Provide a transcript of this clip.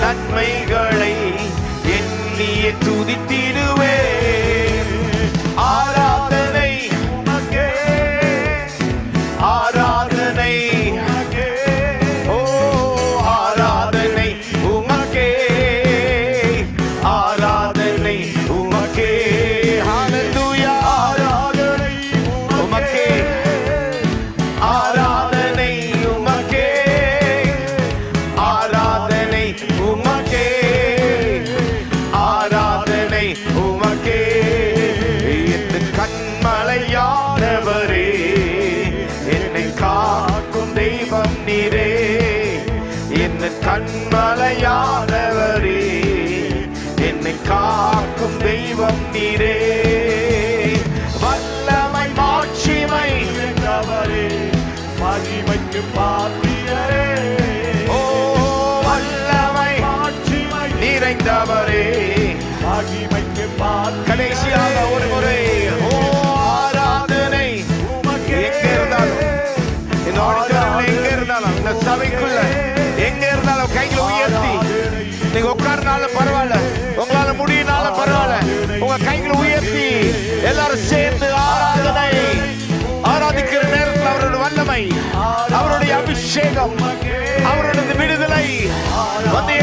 நன்மைகளை எண்ணியே துதித்திடுவே. ஆராதனை உமக்கே, ஆராதனை ஓ ஆராதனை உமக்கே, ஆராதனை உமக்கே. ஹல்லேலூயா. ஆராதனை உமக்கே, ஆராதனை உமக்கே, ஆராதனை உமக்கே, ஆராதனை உமக்கே. என் கண்மலையானவரே, என்னை காக்கும் தெய்வம் நீரே. என் கண்மலையானவரே, என்னை காக்கும் தெய்வம் நீரே. வல்லமை மாட்சிமை என்றவரே, மகிமைக்கு பாத்திரரே. ஓ வல்லமை மாட்சிமை நிறைந்தவரே, மகிமைக்கு பாத்திரரே. கடைசியாக ஒரு முறை ஓ ஆராதனை உமக்கே. எங்க இருந்தாலும் இந்த ஆடிட்டோரியம்ல எங்க இருந்தாலும் இந்த சபைக்குள்ள எங்க இருந்தாலும் கைகளை உயர்த்தி நீங்க உட்கார்னாலும் பரவாயில்ல, உங்களால முடியினாலும் பரவாயில்ல, உங்க கைகளை உயர்த்தி எல்லாரும் சேர்ந்து ஆராதனை. ஆராதிக்கிற நேரத்தில் அவருடைய வல்லமை, அவருடைய அபிஷேகம், அவருடைய விடுதலை வந்து